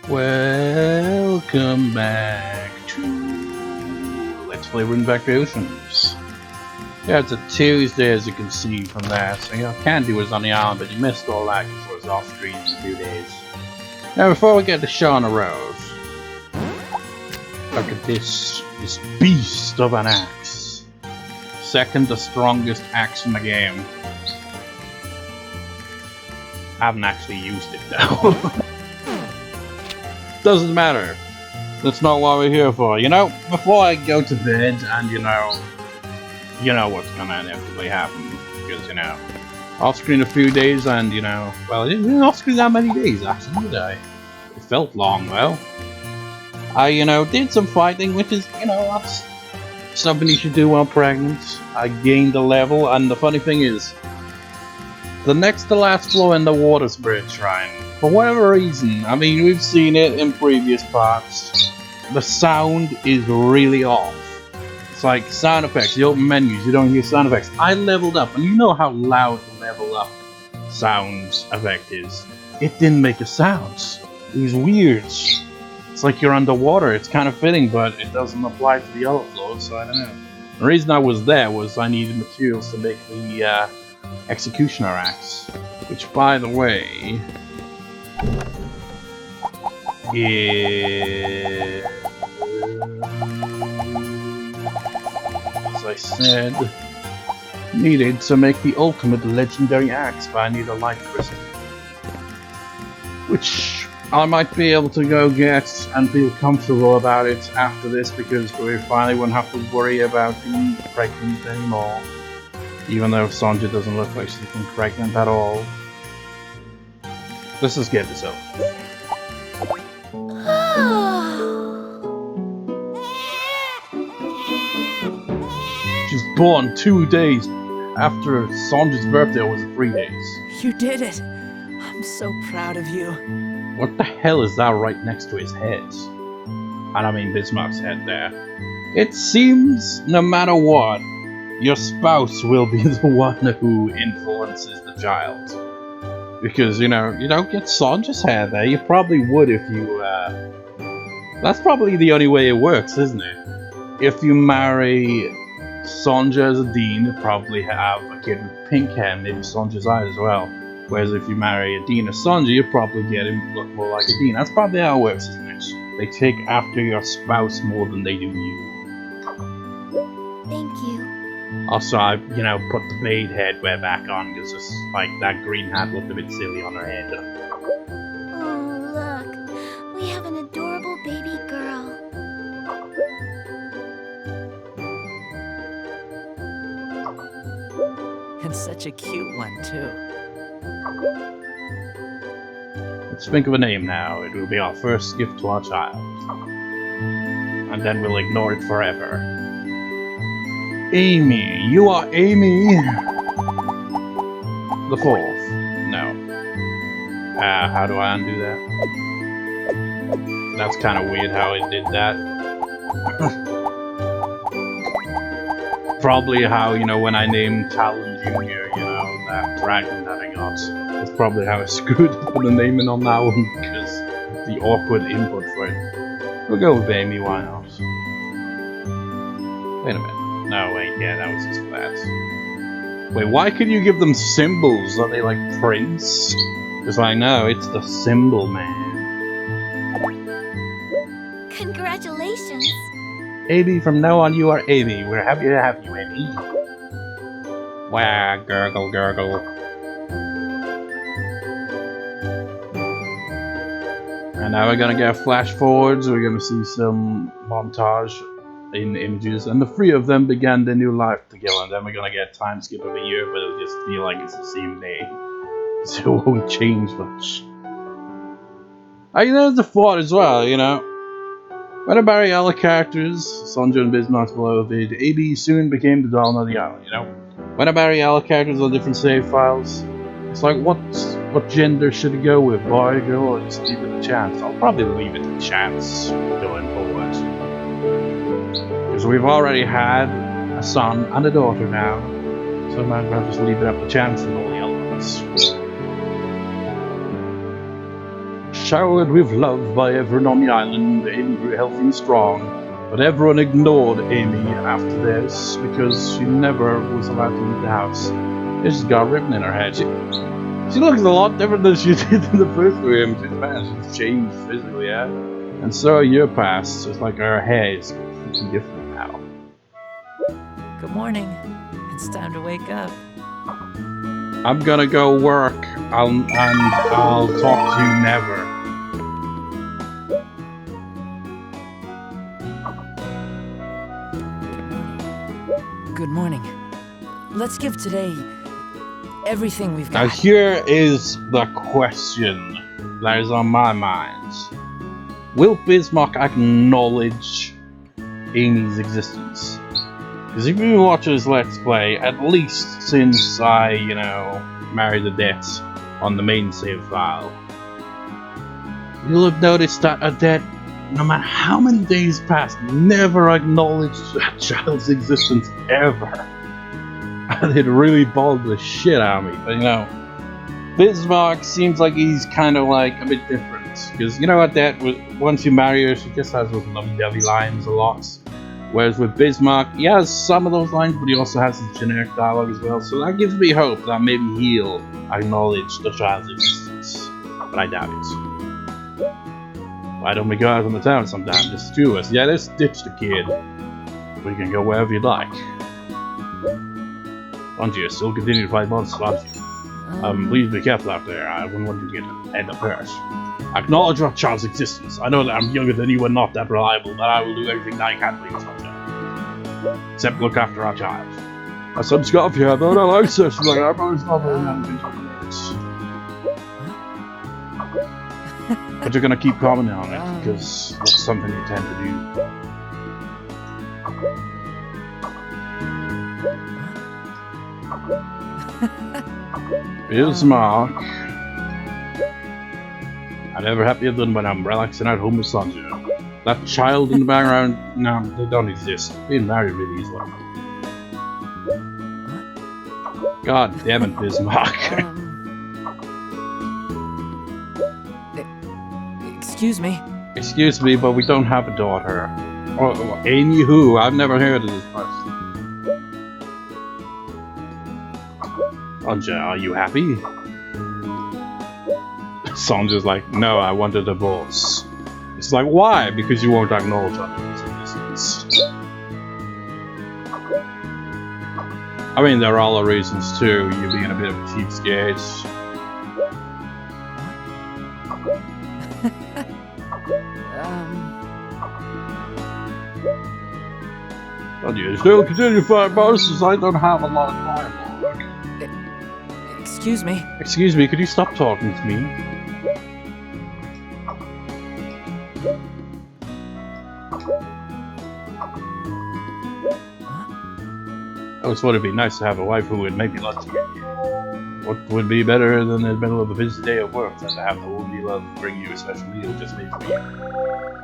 Welcome back to Let's Play Rune Back to Oceans. Yeah, it's a Tuesday as you can see from that. So, Candy was on the island, but you missed all that because it was off screen for 2 days. Now, before we get the show on the road, look at this beast of an axe. Second the strongest axe in the game. I haven't actually used it though. Doesn't matter. That's not what we're here for. Before I go to bed and you know what's gonna inevitably happen. Because, off screen a few days and, well, it didn't off screen that many days actually, did I? It felt long though. I, did some fighting, which is, that's something you should do while pregnant. I gained a level, and the funny thing is, the next to last floor in the water spirit shrine, for whatever reason, I mean, we've seen it in previous parts, the sound is really off. It's like sound effects, you open menus, you don't hear sound effects. I leveled up, and you know how loud the level up sounds effect is. It didn't make a sound. It was weird. It's like you're underwater, it's kind of fitting, but it doesn't apply to the other floors, so I don't know. The reason I was there was I needed materials to make the Executioner Axe, which, by the way, is, as I said, needed to make the ultimate legendary axe, but I need a life crystal, which I might be able to go get and feel comfortable about it after this, because we finally won't have to worry about being pregnant anymore. Even though Sonja doesn't look like she's been pregnant at all. Let's just get this over. She's born 2 days after Sonja's birthday, or was it 3 days? You did it! I'm so proud of you. What the hell is that right next to his head? And I mean Bismarck's head there. It seems, no matter what, your spouse will be the one who influences the child. Because, you don't get Sonja's hair there. You probably would if you, that's probably the only way it works, isn't it? If you marry Sonja as a dean, you probably have a kid with pink hair, maybe Sonja's eyes as well. Whereas if you marry a dean as Sonja, you probably get him look more like a dean. That's probably how it works, isn't it? They take after your spouse more than they do you. Thank you. Also, I, put the maid headwear back on because it's like that green hat looked a bit silly on her head. Oh, look. We have an adorable baby girl. And such a cute one, too. Let's think of a name now. It will be our first gift to our child. And then we'll ignore it forever. Amy. You are Amy the 4th. No. How do I undo that? That's kind of weird how it did that. Probably how, when I named Talon Jr., that dragon that I got. That's probably how I screwed up with the naming on that one, because the awkward input for it. We'll go with Amy, why not? Wait a minute. No, wait, yeah, that was just flat. Wait, why can you give them symbols? Are they like prints? Because I know, it's the symbol man. Congratulations. Amy, from now on you are Amy. We're happy to have you, Amy. Wah, gurgle, gurgle. And now we're gonna get flash forwards. We're gonna see some montage in images, and the 3 of them began their new life together, and then we're gonna get a time skip of a year, but it'll just feel like it's the same day. So it won't change much. There's a thought as well, When I bury other characters, Sonja and Bismarck's beloved, AB soon became the dawn of the hour, When I bury other characters on different save files, it's like, what gender should it go with? Boy, girl, or just leave it a chance? I'll probably leave it a chance going forward. Because we've already had a son and a daughter now, so I might as well just leave it up to chance and all the other ones. showered with love by everyone on the island. Amy grew healthy and strong, but everyone ignored Amy after this because she never was allowed to leave the house. She's got a ribbon in her head. She looks a lot different than she did in the first room. She's changed physically, yeah. And so a year passed, just like her hair is completely different now. Good morning. It's time to wake up. I'm gonna go work, and I'll talk to you never. Good morning. Let's give today everything we've Now got. here is the question that is on my mind. Will Bismarck acknowledge Amy's existence? Because if you watch his Let's Play, at least since I, married Odette on the main save file, you'll have noticed that Odette, no matter how many days passed, never acknowledged that child's existence ever. And it really bothered the shit out of me. But Bismarck seems like he's kind of like a bit different. Because Odette, once you marry her, she just has those lovey-dovey lines a lot. Whereas with Bismarck, he has some of those lines, but he also has his generic dialogue as well. So that gives me hope that maybe he'll acknowledge the child's existence. But I doubt it. Why don't we go out on the town sometime? Just two of us. Yeah, let's ditch the kid. We can go wherever you'd like. Sonja, still continue to fight monsters, aren't you? Please be careful out there. I wouldn't want you to get end up hurt. Acknowledge our child's existence. I know that I'm younger than you and not that reliable, but I will do everything that I can for you, Sonja. Except look after our child. My son's got off here, though. I like such like that, but it's not very nice. But you're gonna keep commenting on it, because that's something you tend to do. Bismarck. I'm never happier than when I'm relaxing at home with Sonja. That child in the background, no, they don't exist. Being married really is like. God damn it, Bismarck. Excuse me. Excuse me, but we don't have a daughter. Or Amy who? I've never heard of this person. Sonja, are you happy? Sonja's like, no, I want a divorce. It's like, why? Because you won't acknowledge our existence. I mean, there are other reasons too, you being a bit of a cheapskate. You still continue to fight monsters. I don't have a lot of dialogue. Excuse me. Excuse me, could you stop talking to me? I always thought it'd be nice to have a wife who would make me love you. What would be better than in the middle of a busy day of work than to have the woman you love bring you a special meal just made for you?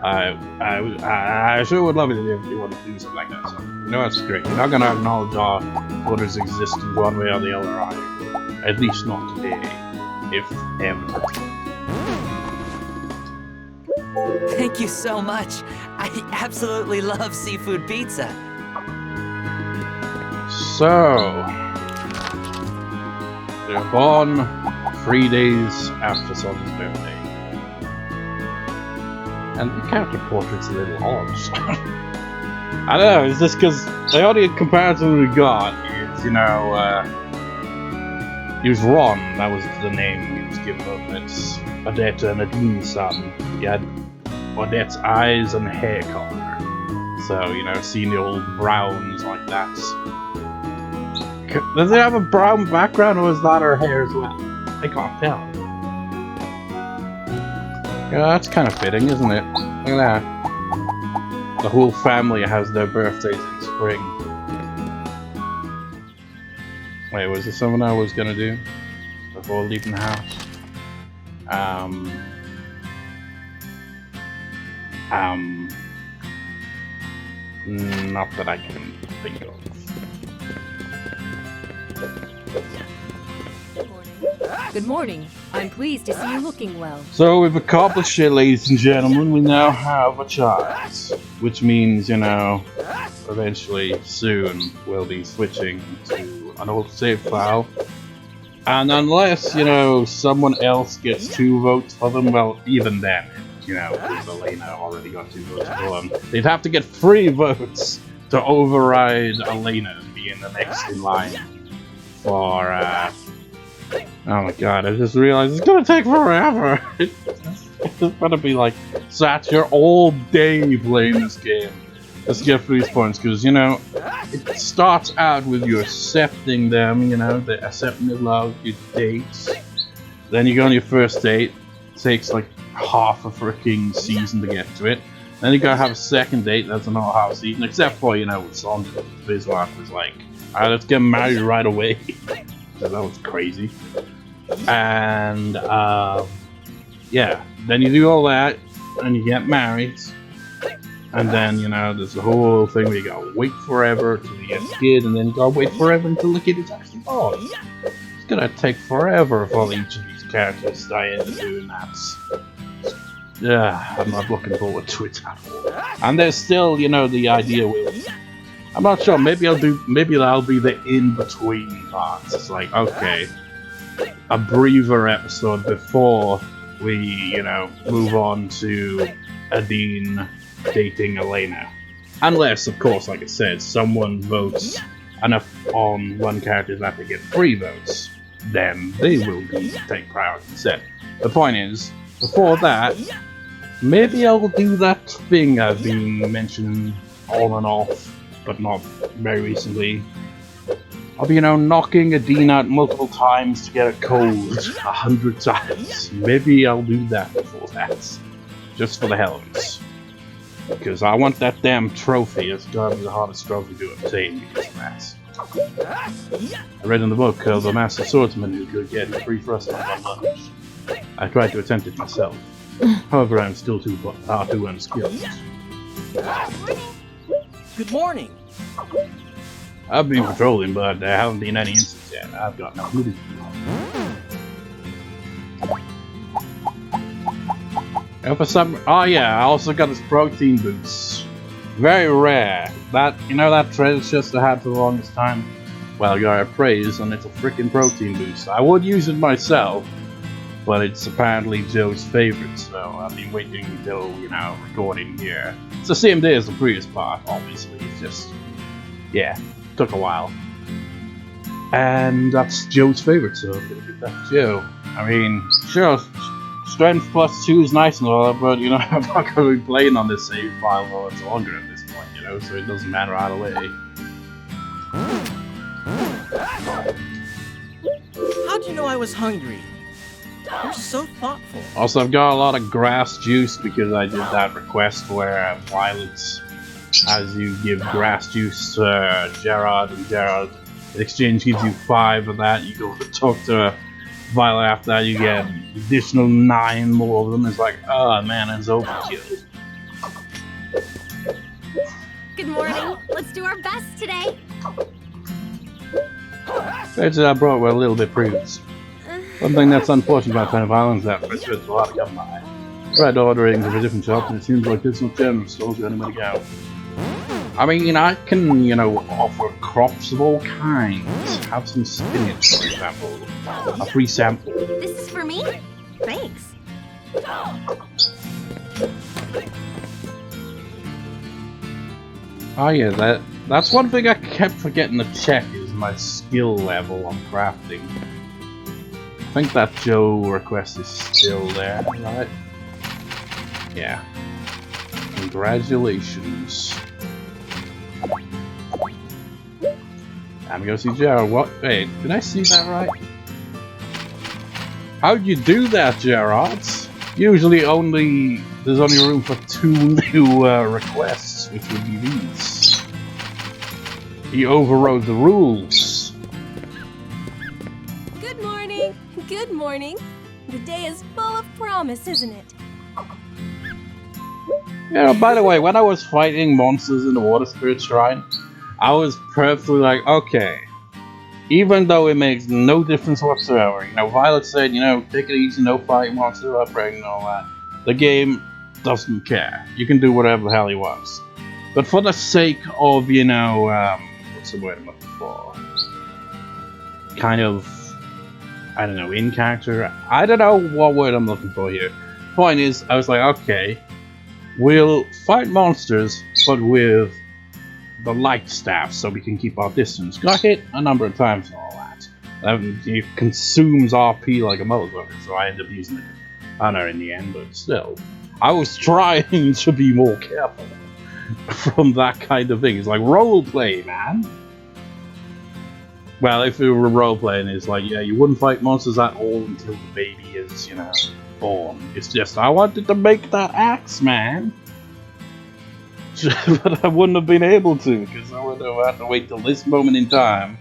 I sure would love it if you wanted to do something like that. So, that's great. You're not going to acknowledge our daughter's existence one way or the other, are you? At least not today, if ever. Thank you so much. I absolutely love seafood pizza. So, they're born 3 days after Sonja's birthday. And the character portrait's a little odd. I don't know, it's just because the only comparison we got is, he was Ron, that was the name he was given up. It's Odette and Aden's son. He had Odette's eyes and hair color. So, seeing the old browns like that. Does it have a brown background or is that her hair as well? I can't tell. Yeah, that's kind of fitting, isn't it? Look at that. The whole family has their birthdays in spring. Wait, was there something I was gonna do before leaving the house? Not that I can think of. Good morning. I'm pleased to see you looking well. So we've accomplished it, ladies and gentlemen. We now have a child. Which means, you know, eventually, soon, we'll be switching to an old save file. And unless, you know, someone else gets 2 votes for them, well, even then, you know, because Elena already got 2 votes for them, they'd have to get 3 votes to override Elena being the next in line for, oh my god, I just realized it's gonna take forever! It's gonna be like, sat here all day playing this game. Let's get through these points, because, you know, it starts out with you accepting them, you know, the accepting the love, your dates. Then you go on your first date, it takes like half a freaking season to get to it. Then you gotta have a second date, that's another half a season, except for, you know, with Sonja, Bismark was like, alright, let's get married right away. So that was crazy. And, yeah, then you do all that, and you get married. And then, you know, there's the whole thing where you gotta wait forever till you get a kid, and then you gotta wait forever until the kid is actually born. It's gonna take forever for each of these characters to die into doing that. Yeah, I'm not looking forward to it at all. And there's still, you know, the idea with... I'm not sure, maybe that'll be the in-between parts. It's like, okay, a briefer episode before we, you know, move on to Aden dating Elena. Unless, of course, like I said, someone votes enough on one character that they get 3 votes, then they will take priority instead. The point is, before that, maybe I will do that thing I've been mentioning on and off, but not very recently. I'll be, you know, knocking Aden out multiple times to get a cold 100 times. Maybe I'll do that before that. Just for the hell of it. Because I want that damn trophy. It's gotta be the hardest trophy to obtain because of that. I read in the book of the Master Swordsman who could get free thrust on one lunge. I tried to attempt it myself. However, I'm still too unskilled. Good morning. I've been patrolling, but there haven't been any incidents yet. I've got no clue. And for some, oh yeah, I also got this protein boost. Very rare. That, you know, that treasure chest I had for the longest time. Well, you gotta praise, and it's a freaking protein boost. I would use it myself, but it's apparently Joe's favorite, so I've been waiting until, you know, recording here. It's the same day as the previous part, obviously. It's just, yeah, took a while. And that's Joe's favorite, so I'm gonna give that to Joe. I mean, sure, strength +2 is nice and all that, but, you know, I'm not gonna be playing on this save file for much longer at this point, you know, so it doesn't matter either way. How'd you know I was hungry? You're so thoughtful. Also, I've got a lot of grass juice because I did that request where Violet, as you give grass juice to Gerard, and Gerard in exchange gives you 5 of that. You go to talk to Violet after that, you get an additional 9 more of them. It's like, oh man, it's overkill. Good morning. Let's do our best today. Faces I brought were a little bit previous. One thing that's unfortunate about Planet Island is that there's a lot to come by. Tried ordering from a different shop, and it seems like there's no general stores the only way to go. I mean, I can, you know, offer crops of all kinds. Have some spinach, for example. A free sample. This is for me? Thanks. Oh yeah, that's one thing I kept forgetting to check is my skill level on crafting. I think that Joe request is still there, right? Yeah. Congratulations. Time to go see Gerard. What? Wait, did I see that right? How'd you do that, Gerard? Usually there's only room for 2 new requests, which would be these. He overrode the rules. Good morning. Good morning. The day is full of promise, isn't it? You know, by the way, when I was fighting monsters in the Water Spirit Shrine, I was perfectly like, okay, Even though it makes no difference whatsoever. You know, Violet said, you know, take it easy, no fight, monster outbreak and all that. The game doesn't care. You can do whatever the hell he wants. But for the sake of, you know, what's the word I'm looking for? Kind of, I don't know, in character. I don't know what word I'm looking for here. Point is, I was like, okay, we'll fight monsters, but with the light staff, so we can keep our distance. Got hit a number of times and all that. It consumes RP like a motherfucker, so I end up using it. I know in the end, but still, I was trying to be more careful from that kind of thing. It's like roleplay, man. Well, if we were roleplaying, it's like, yeah, you wouldn't fight monsters at all until the baby is, you know, born. It's just, I wanted to make that axe, man. But I wouldn't have been able to, because I would have had to wait till this moment in time.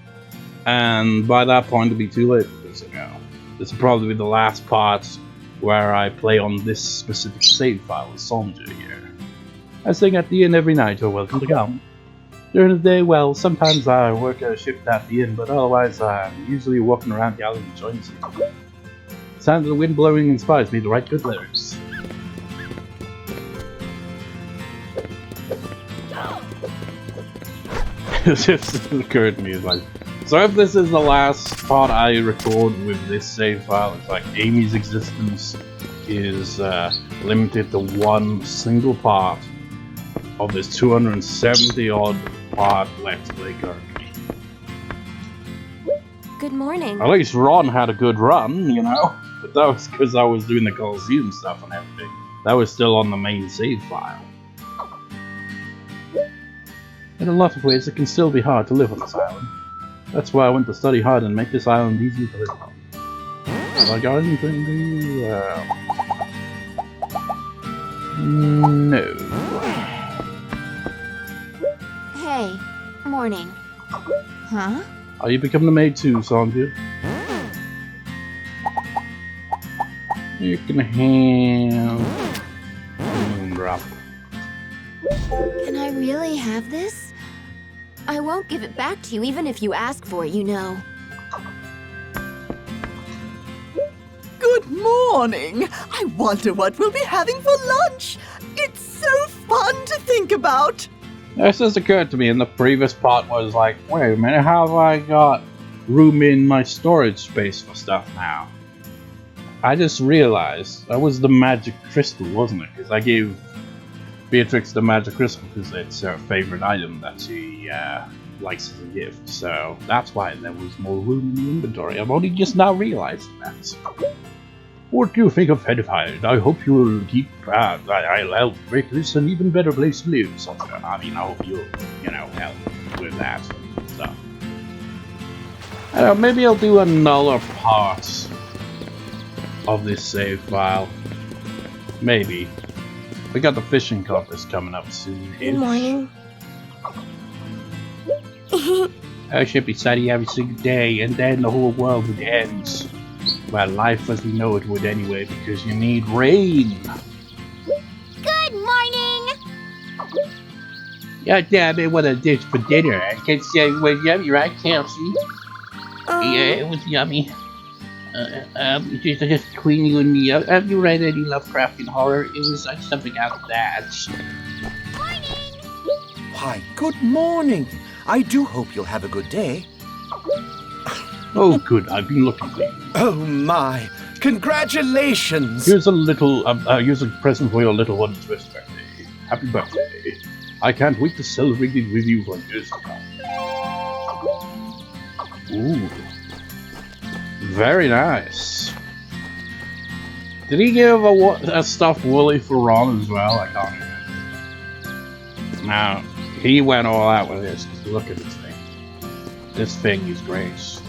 And by that point, it'd be too late for this, you know. This will probably be the last part where I play on this specific save file with Sonja here. I sing at the inn every night, you're welcome to come. During the day, well, sometimes I work a shift at the inn, but otherwise I'm usually walking around the alley enjoying the sound of the wind blowing inspires me to write good lyrics. It just occurred to me, it's like, so if this is the last part I record with this save file, it's like Amy's existence is limited to one single part of this 270 odd part Let's Play currently. Good morning. At least Ron had a good run, you know, but that was because I was doing the Coliseum stuff and everything. That was still on the main save file. In a lot of ways, it can still be hard to live on this island. That's why I went to study hard and make this island easy to live on. Have I got anything to no. Hey, morning. Huh? Are you becoming a maid too, Sonja? You can have Moondrop. Can I really have this? I won't give it back to you even if you ask for it, you know. Good morning! I wonder what we'll be having for lunch! It's so fun to think about! This just occurred to me, and the previous part was like, wait a minute, how have I got room in my storage space for stuff now? I just realized that was the magic crystal, wasn't it? Because I gave Beatrix the magic crystal because it's her favorite item that she likes as a gift. So that's why there was more room in the inventory. I've only just now realized that. What do you think of Edified? I hope you will keep. I'll help make this an even better place to live. So, I mean, I hope you'll, you know, help with that stuff. I don't know, maybe I'll do another part of this save file. Maybe. We got the fishing contest coming up soon. Good morning. I should be sunny every single day, and then the whole world would end. Well, life as we know it would anyway, because you need rain. Good morning! Yeah, damn it, what a dish for dinner. I can't say it was yummy, right, Kelsey? Yeah, it was yummy. Just between you and me, have you read any Lovecraftian horror? It was like something out of that. Morning! Why, good morning. I do hope you'll have a good day. Oh, good, I've been looking for you. Oh my! Congratulations! Here's a present for your little one's first birthday. Happy birthday. I can't wait to celebrate it with you for years to come. Ooh. Very nice. Did he give a stuffed woolly for Ron as well? I can't remember. Now, he went all out with this. Look at this thing. This thing is great.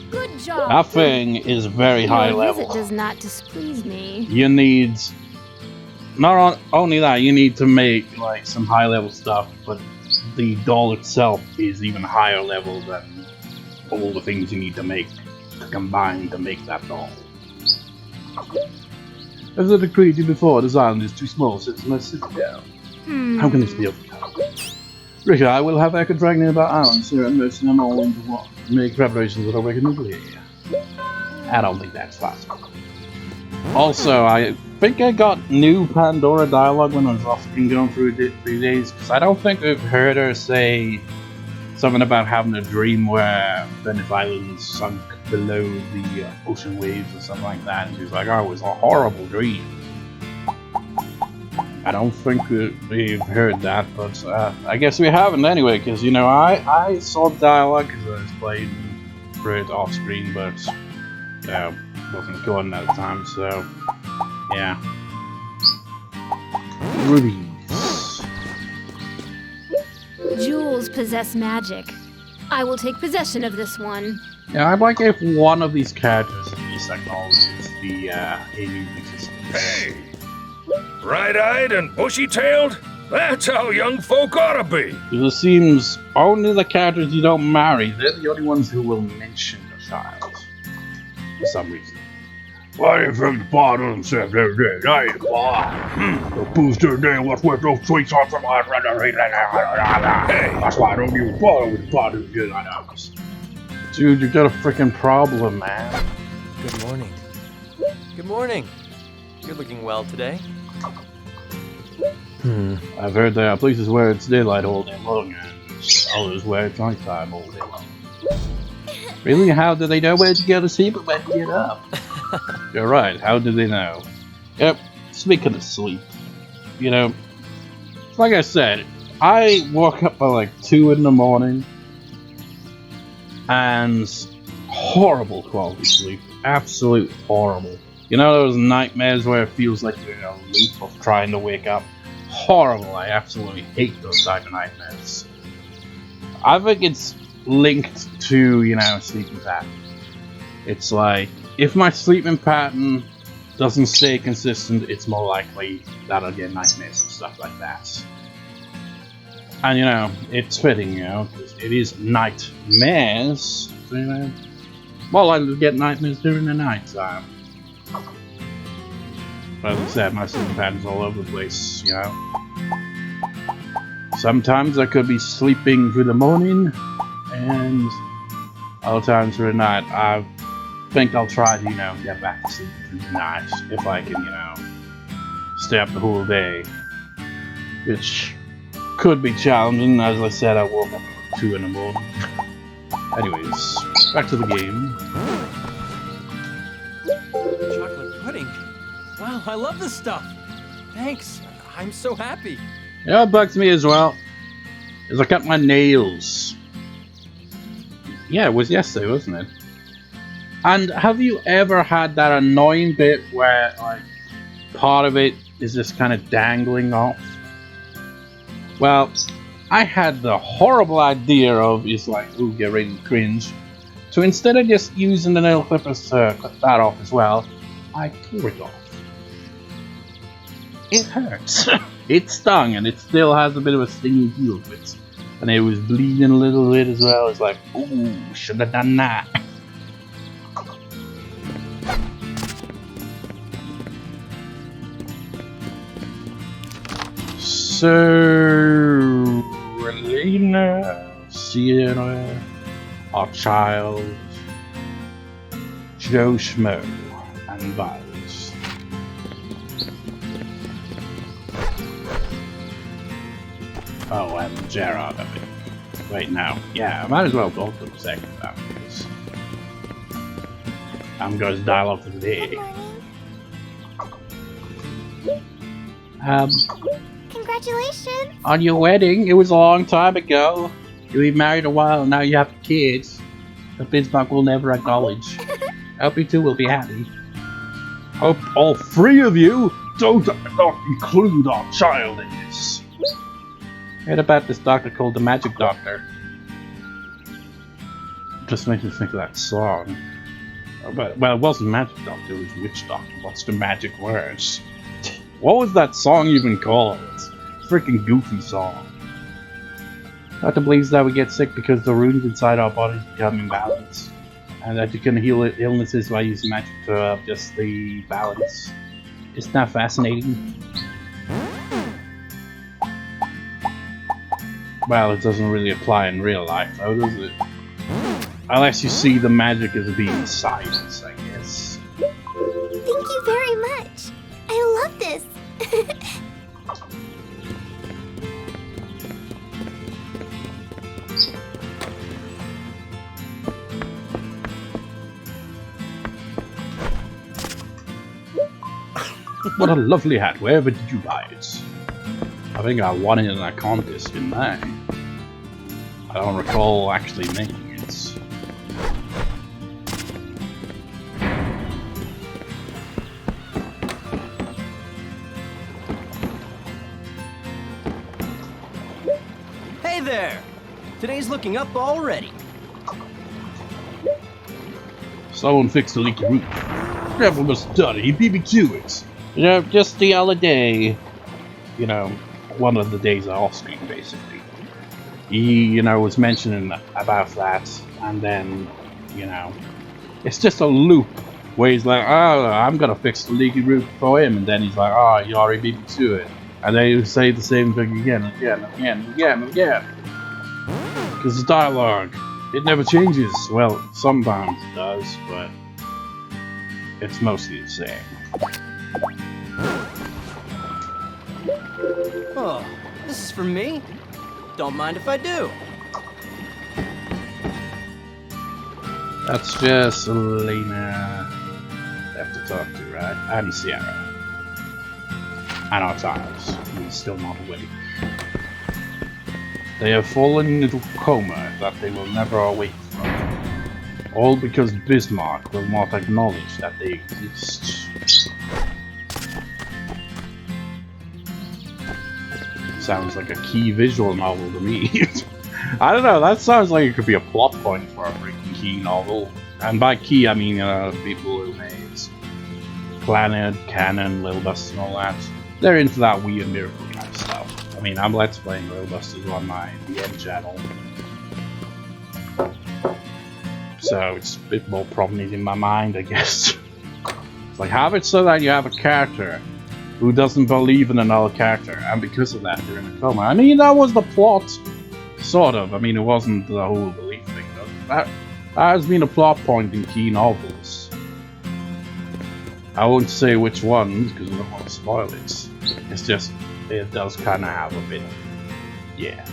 Good job! That thing is very high Your level. visit does not displease me. You need... Not only that, you need to make like some high level stuff, but the doll itself is even higher level than all the things you need to make to combine to make that doll. As I decreed you before, this island is too small, so it's must sit down. How can this be overcome? Richard, I will have Echo Dragon in about hours, so I'm most them all into what? Make preparations that are regularly. I don't think that's possible. Also, I think I got new Pandora dialogue when I was off screen going through 3 days, because I don't think I've heard her say something about having a dream where Venice Island sunk below the ocean waves or something like that, and she's like, oh, it was a horrible dream. I don't think we've heard that, but I guess we haven't anyway, because, you know, I saw dialogue because I was playing through it off screen, but wasn't recording at the time, so yeah. Rubies. Jewels possess magic. I will take possession of this one. Yeah, I'd like if one of these characters at least acknowledges the alien existence. Hey! Bright-eyed and bushy-tailed? That's how young folk ought to be! It seems only the characters you don't marry, they're the only ones who will mention your child. For some reason. Why you from the bottom, said there, the booster there was with those sweets on from my friend. Hey! That's why I don't even bother with the bottom. Dude, you got a freaking problem, man. Good morning. Good morning. You're looking well today. I've heard there are places where it's daylight all day long, and others where it's nighttime all day long. Really? How do they know where to go to sleep and where to get up? You're right, how do they know? Yep, speaking of sleep, you know, like I said, I woke up by like 2 in the morning, and horrible quality sleep, absolute horrible. You know those nightmares where it feels like you're in a loop of trying to wake up? Horrible, I absolutely hate those type of nightmares. I think it's linked to, you know, sleeping pattern. It's like, if my sleeping pattern doesn't stay consistent, it's more likely that I'll get nightmares and stuff like that. And, you know, it's fitting, you know, because it is nightmares, so, you know, more likely to get nightmares during the night time. But as I said, my sleeping pattern's all over the place, you know. Sometimes I could be sleeping through the morning, and other times through the night. I think I'll try to, you know, get back to sleep through the night if I can, you know, stay up the whole day. Which could be challenging. As I said, I woke up at 2 in the morning. Anyways, back to the game. Chocolate pudding? Wow, I love this stuff. Thanks. I'm so happy. Yeah, it bugs me as well. As I cut my nails. Yeah, it was yesterday, wasn't it? And have you ever had that annoying bit where, like, part of it is just kind of dangling off? Well, I had the horrible idea of, it's like, ooh, get ready to cringe. So instead of just using the nail clippers to cut that off as well, I tore it off. It hurts. It stung, and it still has a bit of a stinging feel to it. And it was bleeding a little bit as well. It's like, ooh, should have done that. So, Relena, Sierra, our child, Joe Schmo, and Violet. Oh, and Gerard, I think. Wait, no. Yeah, I might as well go to the second time, because I'm going to dial up for the day. Congratulations! On your wedding, it was a long time ago. You were married a while, and now you have kids. The Bismark will never acknowledge. I hope you two will be happy. Hope all 3 of you don't include our child in this. Heard about this doctor called the Magic Doctor. Just makes me think of that song. Well, it wasn't Magic Doctor, it was Witch Doctor. What's the magic words? What was that song even called? Freaking goofy song. Doctor believes that we get sick because the runes inside our bodies become imbalanced, and that you can heal illnesses by using magic to adjust the balance. Isn't that fascinating? Well, it doesn't really apply in real life, though, does it? Unless you see the magic as being science, I guess. Thank you very much. I love this. What a lovely hat. Wherever did you buy it? I think I won it in a contest, didn't I? I don't recall actually making it. Hey there! Today's looking up already. Someone fixed the leaky roof. Never must have done it. He beat me to it. You know, just the other day. You know, one of the days off screen, basically. He, you know, was mentioning about that, and then, you know, it's just a loop where he's like, oh, I'm gonna fix the leaky roof for him, and then he's like, oh, you already beat me to it. And then he'll say the same thing again, and again, and again, and again, and again. Because the dialogue, it never changes. Well, sometimes it does, but it's mostly the same. Oh, this is for me? Don't mind if I do. That's just Elena left to talk to, right? And Sierra. And our child, who's still not awake. They have fallen into a coma that they will never awake from. All because Bismarck will not acknowledge that they exist. Sounds like a key visual novel to me. I don't know, that sounds like it could be a plot point for a freaking key novel. And by key, I mean people who made Planet, Canon, Little Busters and all that. They're into that weird miracle kind of stuff. I mean, I'm Let's Playing Little Busters on my VM channel. So it's a bit more prominent in my mind, I guess. It's like, have it so that you have a character who doesn't believe in another character, and because of that, they're in a coma. I mean, that was the plot, sort of. I mean, it wasn't the whole belief thing, though. That has been a plot point in key novels. I won't say which ones, because I don't want to spoil it. It's just, it does kind of have a bit, yeah.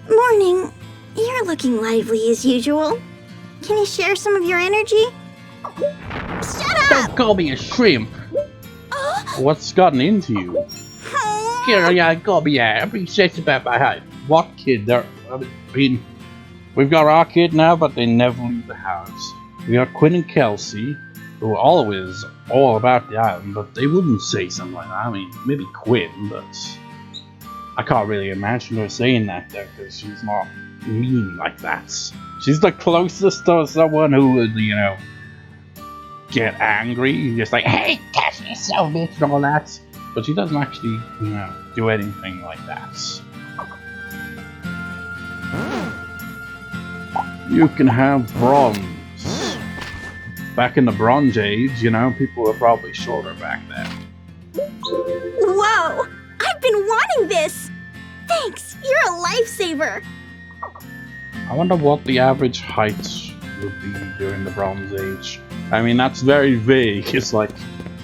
Morning. You're looking lively as usual. Can you share some of your energy? Shut up! Don't call me a shrimp! What's gotten into you? Gerard, go be out. I'm being stressed about my house. What kid? I mean, we've got our kid now, but they never leave the house. We got Quinn and Kelsey, who are always all about the island, but they wouldn't say something like that. I mean, maybe Quinn, but I can't really imagine her saying that though, because she's not mean like that. She's the closest to someone who would, you know, get angry, just like, hey, catch yourself, bitch, and all that. But she doesn't actually, you know, do anything like that. You can have bronze. Back in the Bronze Age, you know, people were probably shorter back then. Whoa! I've been wanting this! Thanks! You're a lifesaver! I wonder what the average height would be during the Bronze Age. I mean, that's very vague. It's like,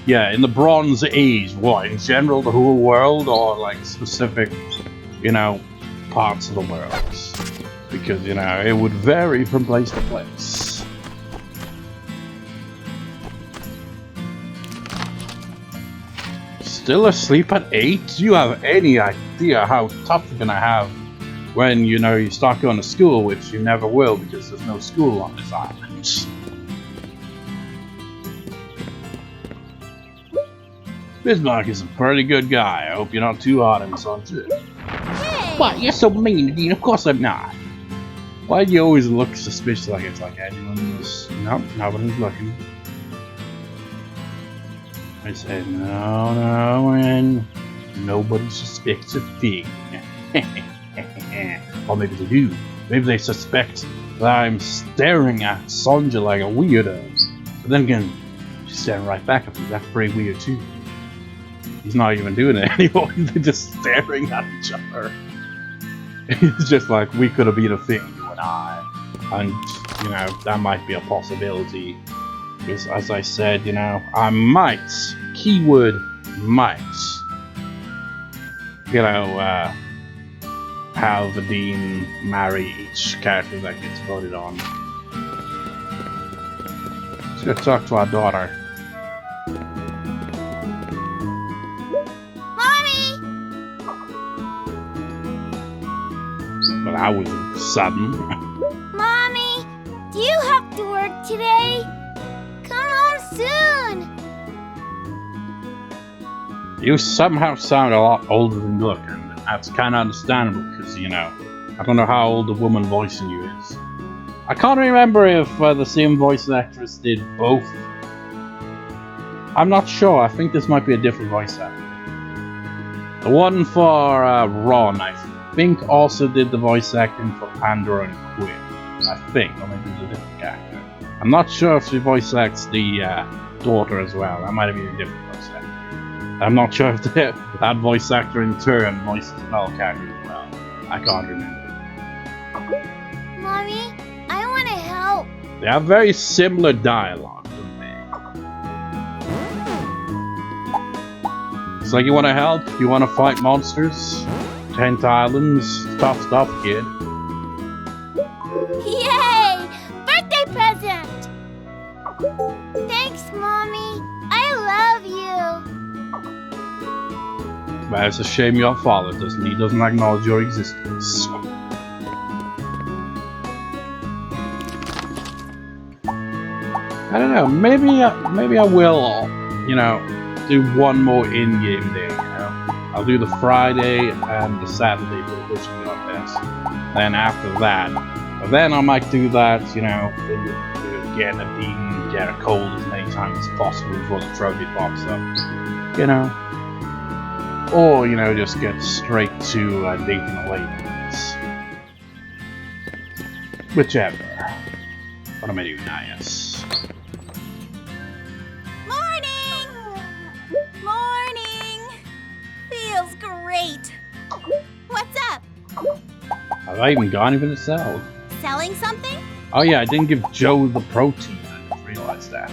yeah, in the Bronze Age, what, in general, the whole world, or like specific, you know, parts of the world? Because, you know, it would vary from place to place. Still asleep at 8? Do you have any idea how tough you're gonna have when, you know, you start going to school, which you never will because there's no school on this island? Bismarck is a pretty good guy. I hope you're not too hard on him, Sonja. Hey! What? You're so mean, Dean. Of course I'm not. Why do you always look suspicious like it's like anyone is? Nope, nobody's looking. I said, no, and nobody suspects a thing. Or maybe they do. Maybe they suspect that I'm staring at Sonja like a weirdo. But then again, she's staring right back at me. That's pretty weird too. He's not even doing it anymore. They're just staring at each other. It's just like, we could have been a thing, you and I. And, you know, that might be a possibility. Because, as I said, you know, I might, keyword might, you know, have the Dean marry each character that gets voted on. Let's go talk to our daughter. Mommy! But I was sudden. Mommy! Do you have to work today? Come home soon! You somehow sound a lot older than you look, and that's kind of understandable, because, you know, I don't know how old the woman voicing you is. I can't remember if the same voice actress did both. I'm not sure. I think this might be a different voice actor. The one for Ron, I think, also did the voice acting for Pandora and Quinn. I think, or maybe it's a different character. I'm not sure if she voice acts the daughter as well. That might have been a different voice actor. I'm not sure if that voice actor in turn voices another character as well. I can't remember. Mommy, I want to help. They have very similar dialogue, don't they? It's like, you want to help? You want to fight monsters? Tent Islands? Tough stuff, kid. Yay! Birthday present! Thanks, Mommy. I love you. But it's a shame your father doesn't. He doesn't acknowledge your existence. I don't know. Maybe I will, you know, do one more in-game day. You know, I'll do the Friday and the Saturday for the Wishing contest. Then after that, but then I might do that. You know, get a Dean, get a cold as many times as possible before the trophy pops up. You know, or you know, just get straight to dating the ladies. Whichever. What am I doing now? Yes. Feels great. What's up? Have I even got anything to sell? Selling something? Oh yeah, I didn't give Joe the protein. I didn't realize that.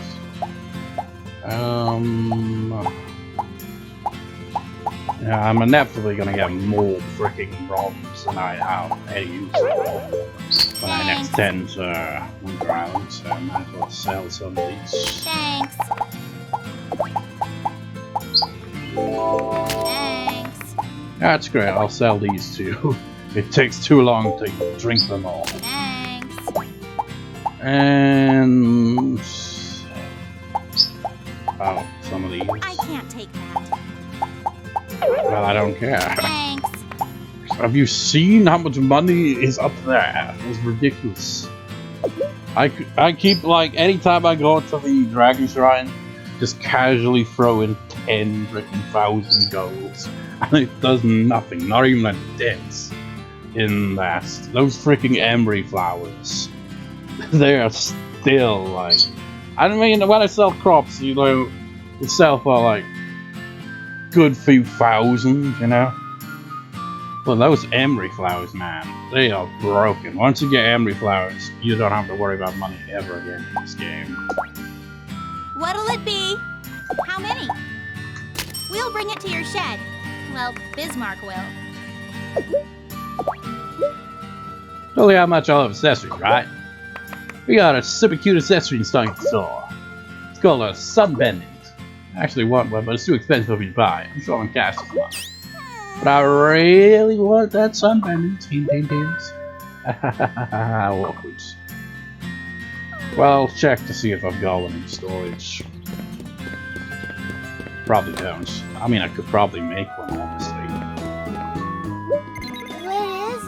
Yeah, I'm inevitably gonna get more freaking problems than I have any use for when I next tend to Winter Island, so I might as well sell some of these. Thanks. Thanks. That's great, I'll sell these too. It takes too long to drink them all. Thanks. And... oh, some of these. I can't take that. Well, I don't care. Thanks. Have you seen how much money is up there? It's ridiculous. I keep, like, anytime I go to the Dragon Shrine, just casually throw in 10 freaking thousand golds. And it does nothing, not even a dent in that. Those freaking emery flowers, they are still, like... I mean, when I sell crops, you know, they sell for, like, good few thousand, you know? But those emery flowers, man, they are broken. Once you get emery flowers, you don't have to worry about money ever again in this game. What'll it be? How many? We'll bring it to your shed. Well, Bismarck will. Tell you how much I love accessories, right? We got a super cute accessory in the store. It's called a Sunbendant. I actually want one, but it's too expensive for me to buy. I'm sure I'm cash as well. But I really want that Sunbendant. Hint, hint, hint. Awkward. Well, I'll check to see if I've got one in storage. Probably don't. I mean, I could probably make one, honestly. What is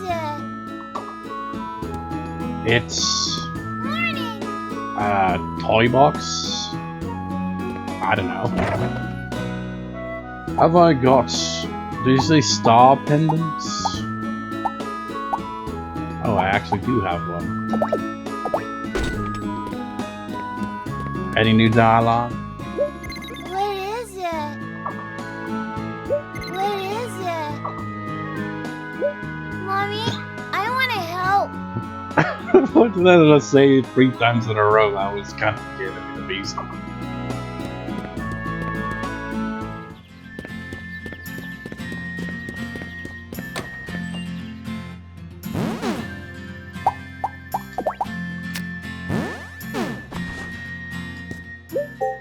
it? It's... Morning. Toy box? I don't know. Have I got... did you say star pendants? Oh, I actually do have one. Any new dialogue? What is it? What is it? Mommy? What did I say 3 times in a row? I was kind of getting the beast.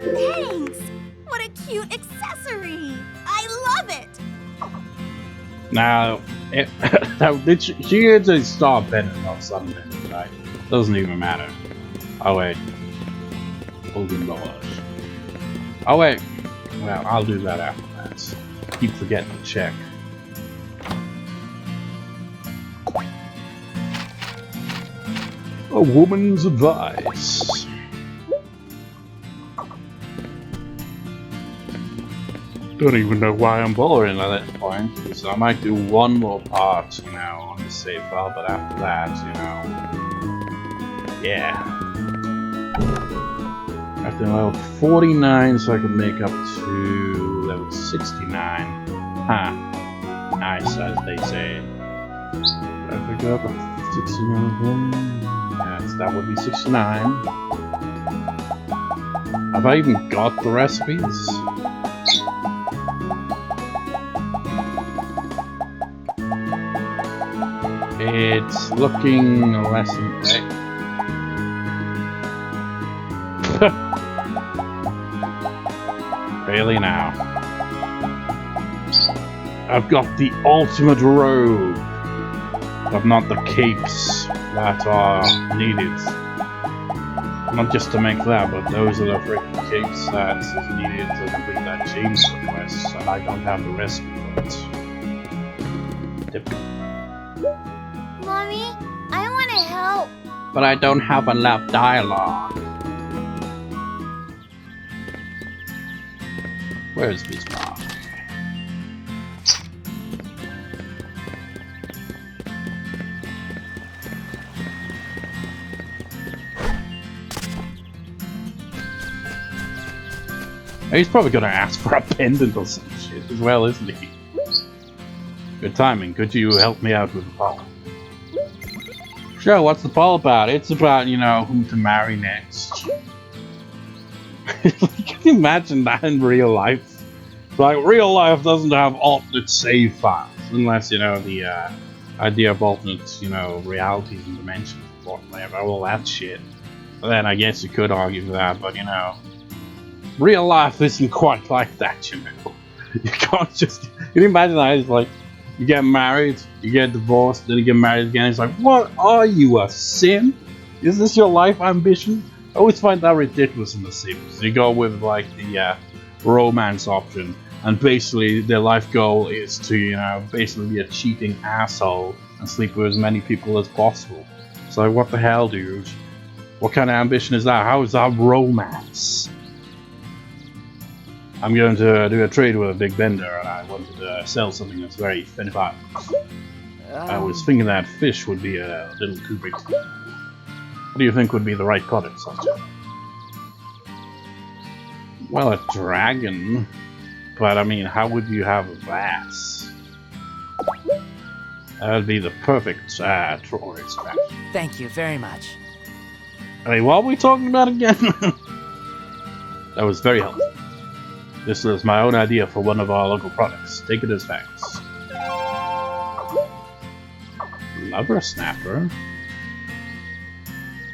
Thanks! What a cute accessory! I love it! Now, she gets a star pendant or something, right? Doesn't even matter. Oh wait. Golden dollars. Oh wait. Well, I'll do that after that. Keep forgetting to check. A woman's advice. Don't even know why I'm bothering at that point, because I might do one more part, you know, on the save file, but after that, you know, yeah. After level 49, so I can make up to level 69. Huh. Nice, as they say. I forgot the 69. Yes, that would be 69. Have I even got the recipes? It's looking less than Really now. I've got the ultimate robe, but not the capes that are needed. Not just to make that, but those are the freaking capes that is needed to complete that James quest, and I don't have the recipe for it. Typical. Mommy, I want to help. But I don't have enough dialogue. Where's Bismark? He's probably gonna ask for a pendant or some shit as well, isn't he? Good timing. Could you help me out with the poll? Sure, what's the poll about? It's about, you know, who to marry next. Can you imagine that in real life? Like, real life doesn't have alternate save files, unless, you know, the idea of alternate, you know, realities and dimensions, whatever, all that shit. But then I guess you could argue for that, but, you know, real life isn't quite like that, you know. You can't just... Can you imagine that? It's like, you get married, you get divorced, then you get married again. It's like, what are you, a sim? Is this your life ambition? I always find that ridiculous in The Sims. You go with, like, the romance option, and basically their life goal is to, you know, basically be a cheating asshole and sleep with as many people as possible. So what the hell, dude? What kind of ambition is that? How is that romance? I'm going to do a trade with a big vendor, and I wanted to sell something that's very finified. I was thinking that fish would be a little too big. What do you think would be the right product, Sonja? Well, a dragon. But I mean, how would you have that? That would be the perfect tourist trap. Thank you very much. I mean, what are we talking about again? That was very helpful. This was my own idea for one of our local products. Take it as facts. Lover snapper?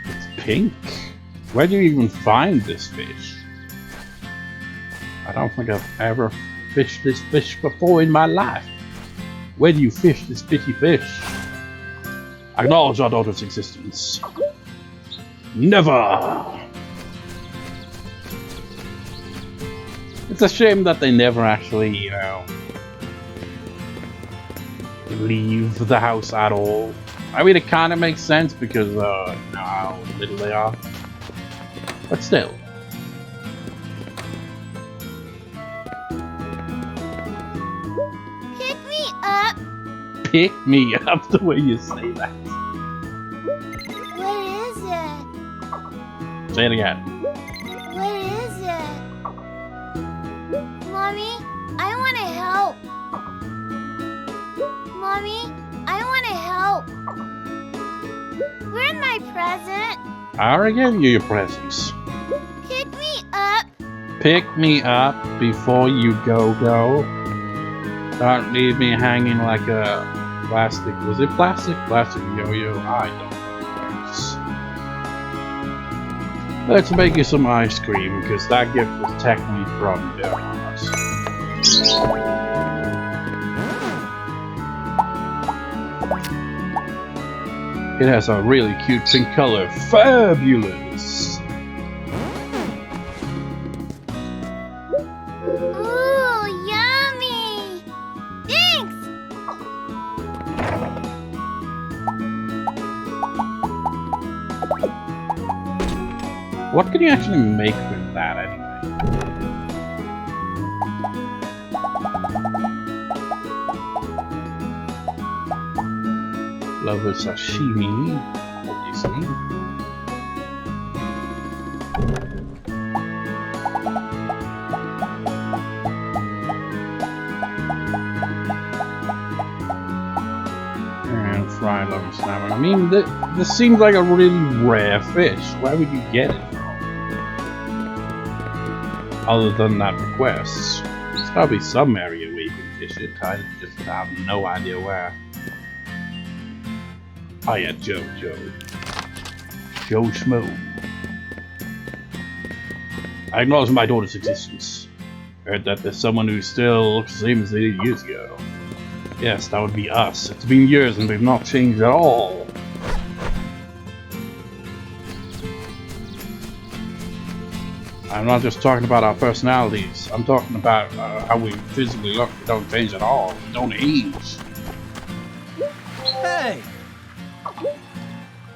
It's pink. Where do you even find this fish? I don't think I've ever fished this fish before in my life. Where do you fish this fishy fish? Acknowledge our daughter's existence. Never! It's a shame that they never actually, you know, leave the house at all. I mean, it kind of makes sense because, you know how little they are. But still. Pick me up. Pick me up, the way you say that. What is it? Say it again. What is it? Mommy, I want to help. Mommy, I want to help. Where's my present? I already gave you your presents. Pick me up. Pick me up before you go. Don't leave me hanging like a plastic. Was it plastic? Plastic yo-yo? I don't know. Let's make you some ice cream, because that gift was technically from Gerard. It has a really cute pink color. Fabulous! Ooh, yummy! Thanks! What can you actually make with that anyway? Love a sashimi, obviously. And fried lobster salmon. I mean, this seems like a really rare fish. Where would you get it from? Other than that request. There's gotta be some area where you can fish it. I just have no idea where. Oh yeah, Joe Schmo. I acknowledge my daughter's existence. Heard that there's someone who still looks the same as they did years ago. Yes, that would be us. It's been years and we've not changed at all. I'm not just talking about our personalities. I'm talking about how we physically look. We don't change at all. We don't age. Hey!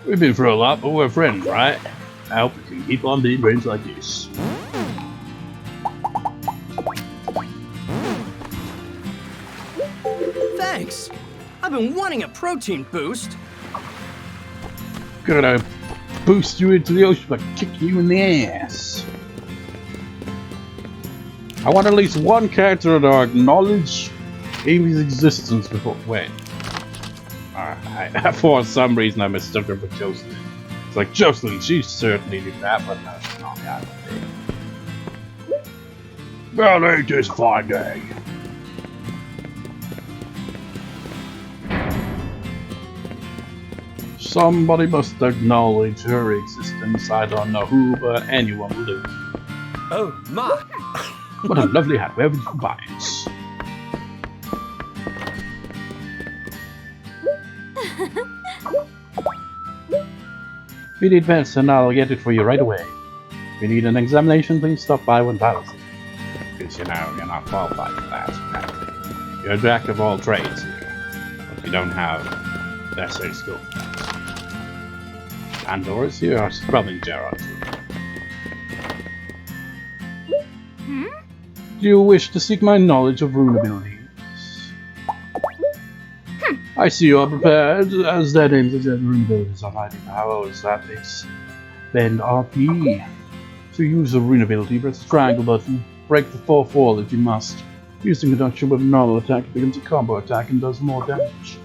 We've been through a lot, but we're friends, right? I hope we can keep on being friends like this. Thanks! I've been wanting a protein boost. Gonna boost you into the ocean by kicking you in the ass. I want at least one character to acknowledge Amy's existence before. Wait. For some reason I mistook her for Jocelyn. It's like, Jocelyn, she certainly did that, but no, she's not. I don't think. Well, ain't this fine day? Somebody must acknowledge her existence. I don't know who, but anyone will do. Oh, my! What a lovely hat. Where would you buy it? If you need medicine, I'll get it for you right away. If you need an examination, please stop by when balancing. Because, you know, you're not qualified for that. You're a jack of all trades here, but you don't have necessary skill for that. And Doris here, or probably Gerard too. Do you wish to seek my knowledge of rune abilities? I see you are prepared, as that aims at rune abilities are mighty powers that expend RP. To use a rune ability, press the triangle button, break the 4-4 if you must. Used in conjunction with a normal attack, it becomes a combo attack and does more damage.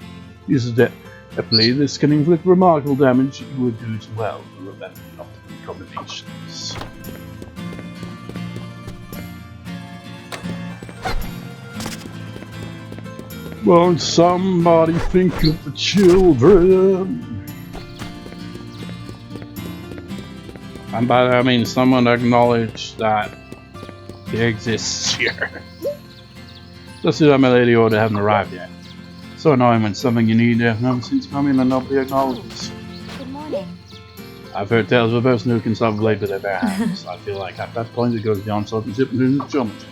Use it aptly, this can inflict remarkable damage. You would do it well for the benefit of the combinations. Won't somebody think of the children? And by that I mean someone acknowledge that he exists here. Just that my lady order haven't arrived yet. So annoying when something you need never seems coming and nobody acknowledges. Good morning. I've heard tales of a person who can solve a blade with their bare hands. I feel like at that point it goes beyond swordsmanship and into geometry.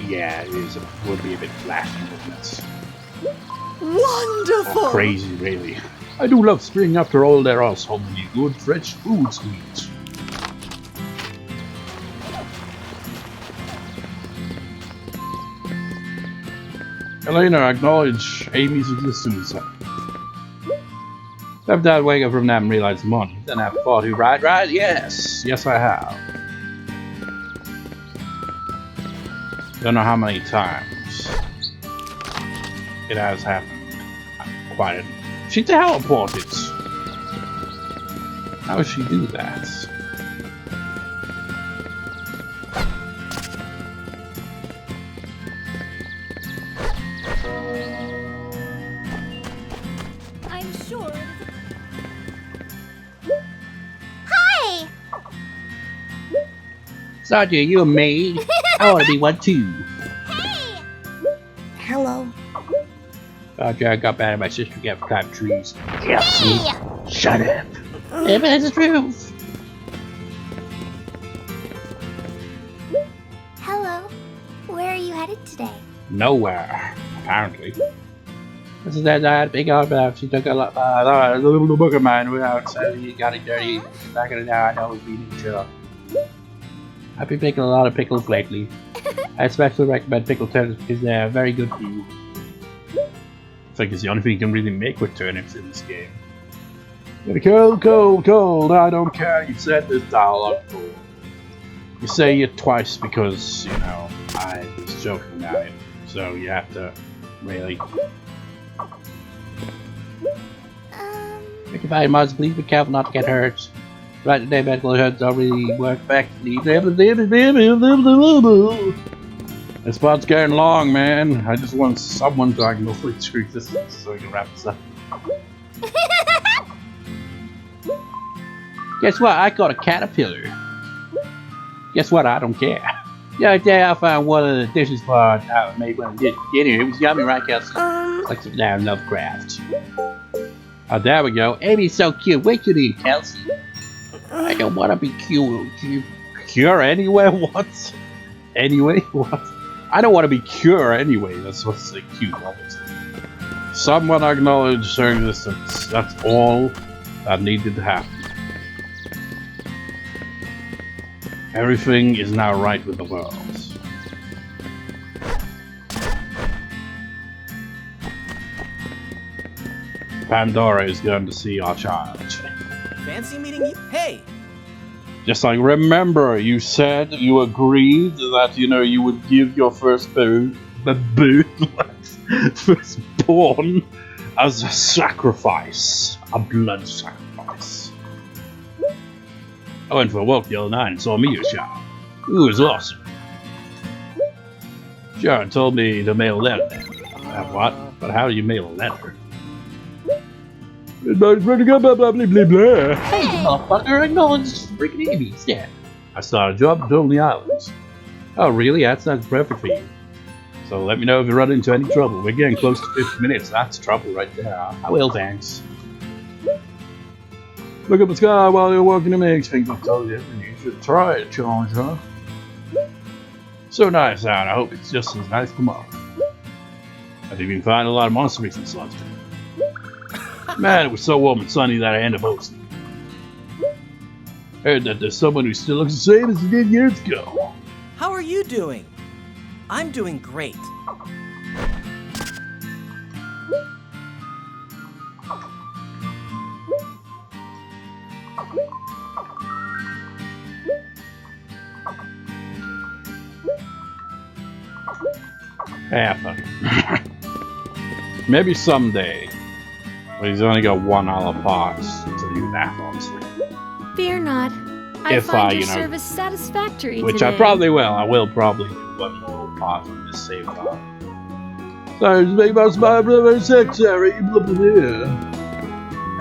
Yeah, would be a bit flashy, wouldn't it? Wonderful! Oh, crazy, really. I do love spring after all. There are so many good fresh foods to eat. Elena, acknowledge Amy's existence. Have Dad wake up from nap and realize the morning. Then have thought who right? Yes! Yes, I have. Don't know how many times it has happened. Quite a She teleported. How does she do that? I'm sure. Hi! Sonja, you a maid? I want to be one too. Hey! Hello. Sonja, I got mad at my sister again for climbing trees. Yes. Hey! Shut up. If it's the truth. Hello. Where are you headed today? Nowhere, apparently. This is that I had a big argument. She took a lot of the little book of mine without so he got it dirty. Back in the day, I know it's being sure. I've been making a lot of pickles lately. I especially recommend pickled turnips because they're very good for you. I think it's the only thing you can really make with turnips in this game. Cold, cold, cold, I don't care. You said this dialogue before. You say it twice because, you know, I was joking about it. So you have to really. Think about it, must please be careful not to get hurt. Right today, medical herbs don't really work effectively. This part's getting long, man. I just want someone to acknowledge this so we can wrap this up. Guess what? I caught a caterpillar. Guess what? I don't care. The other day I found one of the dishes I made when I did dinner. It was yummy, right, Kelsey? Like some damn Lovecraft. Oh, there we go. Amy's so cute. Wait till you, Kelsey. I don't want to be cute. Cure anyway? What? Anyway? What? I don't want to be cure anyway. That's supposed to say cute, obviously. Someone acknowledged her existence. That's all that needed to happen. Everything is now right with the world. Pandora is going to see our child. Fancy meeting you? Hey! Just like, remember, you said you agreed that, you know, you would give your firstborn as a sacrifice. A blood sacrifice. I went for a walk the other night and saw me a shot. It was awesome. Gerard told me to mail a letter. What? But how do you mail a letter? Hey, motherfucker, acknowledge freaking idiots. Yeah. I started a job in the islands. Oh, really? That sounds perfect for you. So let me know if you run into any trouble. We're getting close to 50 minutes. That's trouble right there. I will, thanks. Look at the sky while you're walking. It makes things look so different. You should try it, challenge, huh? So nice out. I hope it's just as nice tomorrow. Have you been finding a lot of monster meat since lunchtime? Man, it was so warm and sunny that I ended up hosting. Heard that there's someone who still looks the same as he did years ago. How are you doing? I'm doing great. Yeah, fuck it. Maybe someday. But he's only got 1 hour parts to do that, honestly. Fear not. I If find I, your you know, service satisfactory Which today. I probably will. I will probably do 1 more part on this save file. Sorry, to make my smile brother secretary, blah blah blah.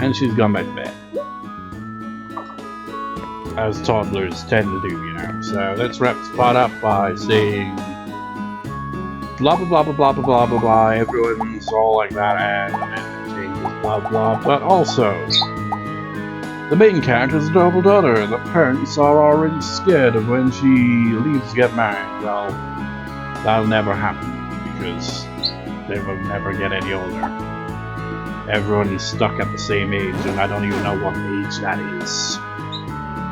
And she's gone back to bed. As toddlers tend to do, you know. So let's wrap this part up by saying blah blah blah blah blah blah blah blah blah. Everyone's all like that and changes blah blah. But also, the main character's adorable daughter. The parents are already scared of when she leaves to get married. Well, that'll never happen because they will never get any older. Everyone is stuck at the same age, and I don't even know what age that is.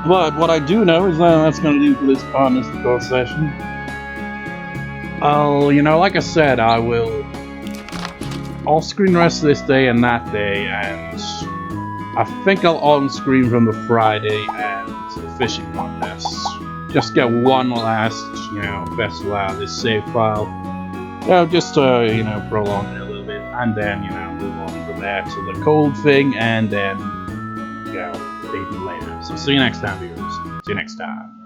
But what I do know is that that's going to do for this part in this record session. You know, like I said, I'll screen the rest of this day and that day, and I think I'll on-screen from the Friday and the fishing contest. Just get one last, you know, festival out of this save file. You know, just to, you know, prolong it a little bit, and then, you know, move on from there. that to the cold thing, and then, you know, eaten later. So see you next time, viewers. See you next time.